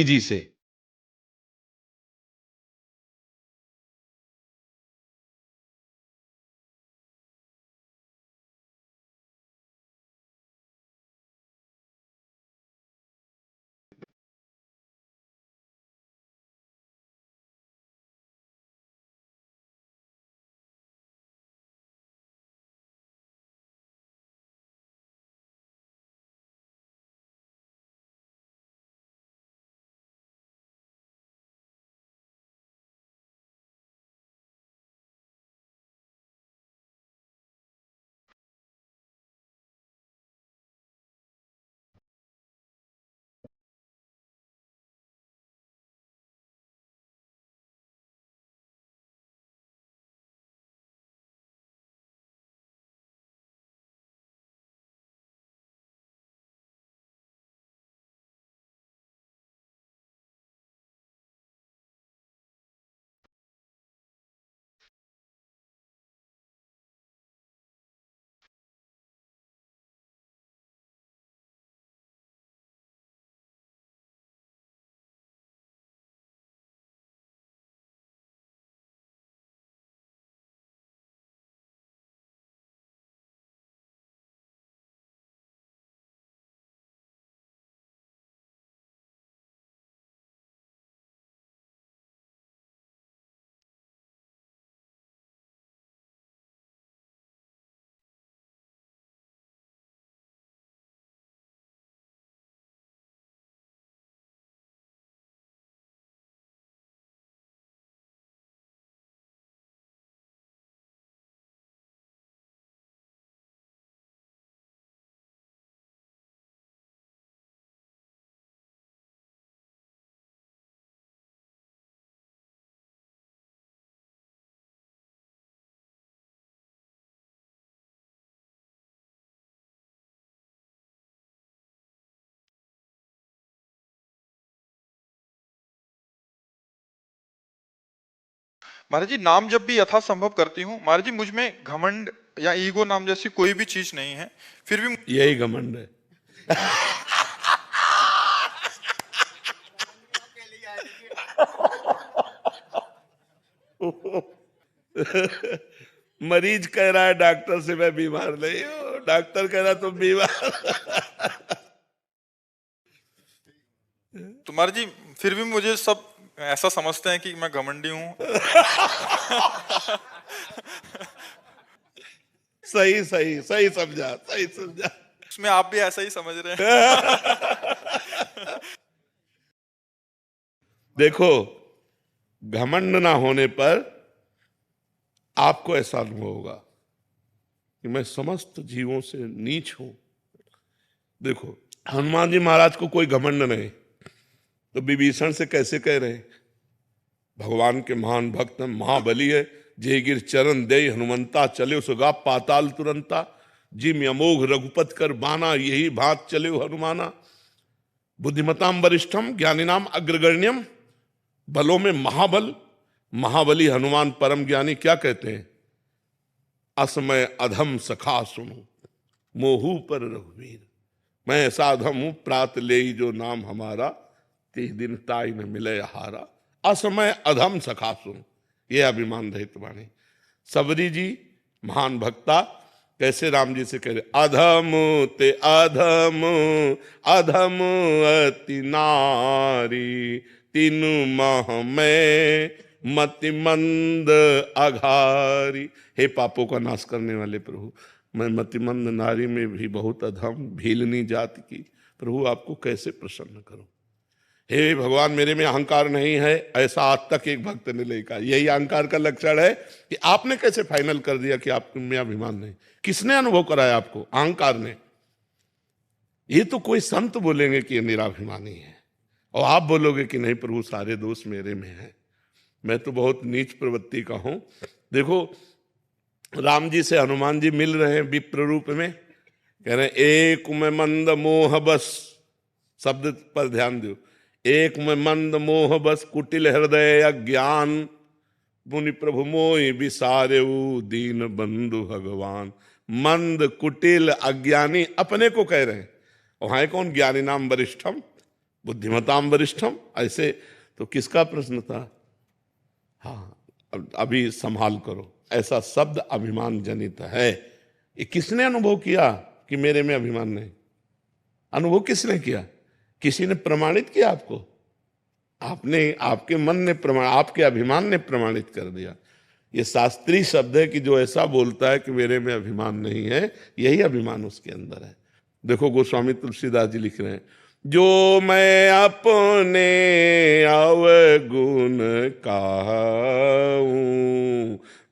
जी से। महाराज जी, नाम जब भी यथासंभव करती हूँ महाराज जी, मुझ में घमंड या ईगो नाम जैसी कोई भी चीज नहीं है, फिर भी यही घमंड है। मरीज कह रहा है डॉक्टर से मैं बीमार नहीं हूं, डॉक्टर कह रहा तुम बीमार। तो महाराज जी फिर भी मुझे सब ऐसा समझते हैं कि मैं घमंडी हूँ। सही सही सही समझा, सही समझा। उसमें आप भी ऐसा ही समझ रहे हैं। देखो, घमंड ना होने पर आपको ऐसा अनुभव होगा कि मैं समस्त जीवों से नीच हूं। देखो, हनुमान जी महाराज को कोई घमंड नहीं, तो विभीषण से कैसे कह रहे हैं? भगवान के महान भक्त महाबली है, जे गिर चरण दे हनुमंता, चले सुगा पाताल तुरंता, जिम अमोघ रघुपत कर बाना, यही भात चले हनुमाना। बुद्धिमताम वरिष्ठम ज्ञानिनाम अग्रगण्यम, बलों में महाबल, महाबली हनुमान परम ज्ञानी। क्या कहते हैं? असमय अधम सखा सुनो, मोहू पर रघुवीर। मैं ऐसा अधम हूं, प्रात ले जो नाम हमारा, ते दिन ताई न मिले हारा। असमय अधम सखा सुनो, ये अभिमान रहित वाणी। सबरी जी महान भक्ता कैसे राम जी से कह रहे? अधम ते अधम, अधम अति नारी, तीनु मह में मति मंद अघारी। हे पापों का नाश करने वाले प्रभु, मैं मतिमंद नारी में भी बहुत अधम, भीलनी जाति की। प्रभु आपको कैसे प्रसन्न करूं? हे भगवान, मेरे में अहंकार नहीं है, ऐसा आज तक एक भक्त ने नहीं कहा। यही अहंकार का लक्षण है कि आपने कैसे फाइनल कर दिया कि आप में अभिमान नहीं? किसने अनुभव कराया आपको? अहंकार ने। ये तो कोई संत बोलेंगे कि ये निराभिमानी है, और आप बोलोगे कि नहीं प्रभु, सारे दोष मेरे में है, मैं तो बहुत नीच प्रवृत्ति का हूं। देखो, राम जी से हनुमान जी मिल रहे हैं विप्र रूप में, कह रहे हैं एक में मंद मोह बस, शब्द पर ध्यान दो, एक में मंद मोह बस, कुटिल हृदय अज्ञान, मुनि प्रभु मोहि विसारेऊ, दीन बंधु भगवान। मंद कुटिल अज्ञानी अपने को कह रहे हैं, वहां कौन? ज्ञानी नाम वरिष्ठम, बुद्धिमताम वरिष्ठम, ऐसे तो किसका प्रश्न था? हाँ, अभी संभाल करो, ऐसा शब्द अभिमान जनित है। ये किसने अनुभव किया कि मेरे में अभिमान नहीं? अनुभव किसने किया? किसी ने प्रमाणित किया आपको? आपने, आपके मन ने प्रमाण, आपके अभिमान ने प्रमाणित कर दिया। ये शास्त्रीय शब्द है कि जो ऐसा बोलता है कि मेरे में अभिमान नहीं है, यही अभिमान उसके अंदर है। देखो गोस्वामी तुलसीदास जी लिख रहे हैं, जो मैं अपने अवगुण कहूं,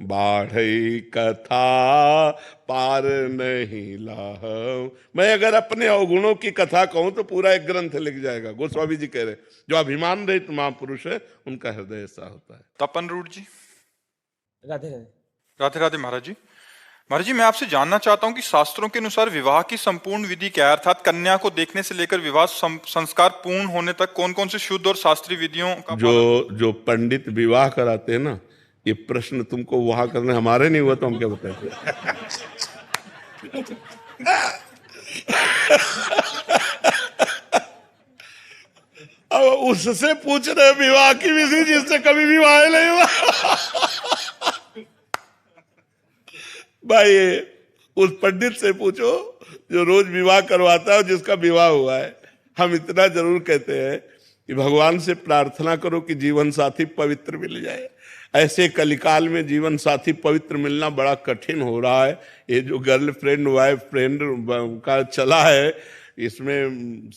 बाढ़ई कथा पार नहीं लाहूं। मैं अगर अपने अवगुणों की कथा कहूं तो पूरा एक ग्रंथ लिख जाएगा। गोस्वामी जी कह रहे हैं, जो अभिमान रहित महापुरुष है उनका हृदय ऐसा होता है। तपन रूढ़ जी। राधे राधे। राधे राधे महाराज जी। महाराज जी, मैं आपसे जानना चाहता हूँ कि शास्त्रों के अनुसार विवाह की संपूर्ण विधि क्या है, अर्थात कन्या को देखने से लेकर विवाह संस्कार पूर्ण होने तक कौन कौन से शुद्ध और शास्त्रीय विधियों का जो पंडित विवाह कराते हैं ना, ये प्रश्न तुमको वहां करने, हमारे नहीं हुआ तो हम क्या बताते? अब उससे पूछ रहे विवाह की विधि जिससे कभी विवाह नहीं हुआ। भाई उस पंडित से पूछो जो रोज विवाह करवाता है, जिसका विवाह हुआ है। हम इतना जरूर कहते हैं कि भगवान से प्रार्थना करो कि जीवन साथी पवित्र मिल जाए। ऐसे कलिकाल में जीवन साथी पवित्र मिलना बड़ा कठिन हो रहा है। ये जो गर्लफ्रेंड वाइफ फ्रेंड का चला है, इसमें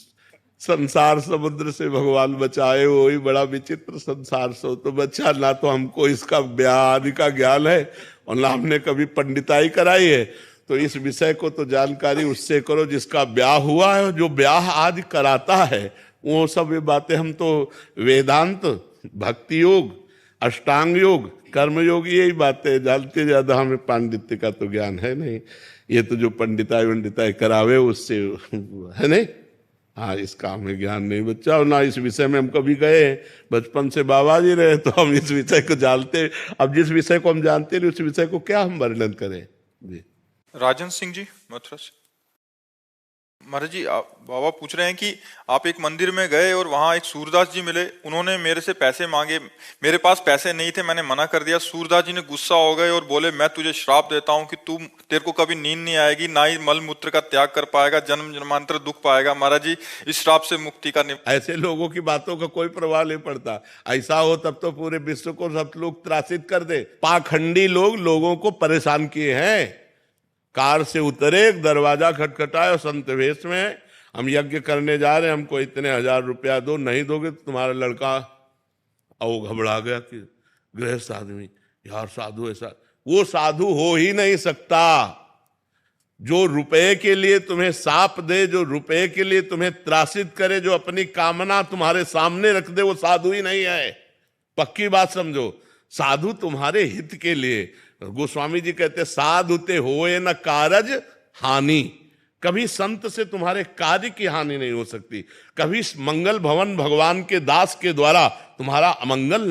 संसार समुद्र से भगवान बचाए, वही बड़ा विचित्र संसार से तो बच्चा। ना तो हमको इसका ब्याह आदि का ज्ञान है और ना हमने कभी पंडिताई कराई है। तो इस विषय को तो जानकारी उससे करो जिसका ब्याह हुआ है, जो ब्याह आदि कराता है। वो सब ये बातें हम तो वेदांत, भक्ति योग, अष्टांग योग, कर्म योग, यही बातें जानते, ज्यादा हमें पांडित्य का तो ज्ञान है नहीं। ये तो जो पंडिताई वंडिताई करावे उससे है नहीं। हाँ, इसका हमें ज्ञान नहीं बच्चा, और ना इस विषय में हम कभी गए। बचपन से बाबा जी रहे तो हम इस विषय को जानते। अब जिस विषय को हम जानते नहीं उस विषय को क्या हम वर्णन करें जी। राजन सिंह जी मथुरा से। महाराज जी, बाबा पूछ रहे हैं कि आप एक मंदिर में गए और वहां एक सूरदास जी मिले। उन्होंने मेरे से पैसे मांगे, मेरे पास पैसे नहीं थे, मैंने मना कर दिया। सूरदास जी ने गुस्सा हो गए और बोले, मैं तुझे श्राप देता हूं कि तेरे को कभी नींद नहीं आएगी, ना ही मल मूत्र का त्याग कर पाएगा, जन्म जन्मांतर दुख पाएगा। महाराज जी, इस श्राप से मुक्ति का ऐसे लोगों की बातों का कोई प्रभाव नहीं पड़ता। ऐसा हो तब तो पूरे विश्व को सब लोग त्रासित कर दे। पाखंडी लोग लोगों को परेशान किए हैं। कार से उतरे, दरवाजा खटखटाए और संत वेश में, हम यज्ञ करने जा रहे हैं, हमको इतने 1000 रुपया दो, नहीं दोगे तो तुम्हारा लड़का। और वो घबरा गया कि गृहस्थ आदमी, यार साधु ऐसा, वो साधु हो ही नहीं सकता। जो रुपए के लिए तुम्हें साप दे, जो रुपए के लिए तुम्हें त्रासित करे, जो अपनी कामना तुम्हारे सामने रख दे, वो साधु ही नहीं है। पक्की बात समझो। साधु तुम्हारे हित के लिए। गोस्वामी जी कहते, साधु ते होए न कारज हानि। कभी संत से तुम्हारे कार्य की हानि नहीं हो सकती। कभी मंगल भवन भगवान के दास के द्वारा तुम्हारा अमंगल नहीं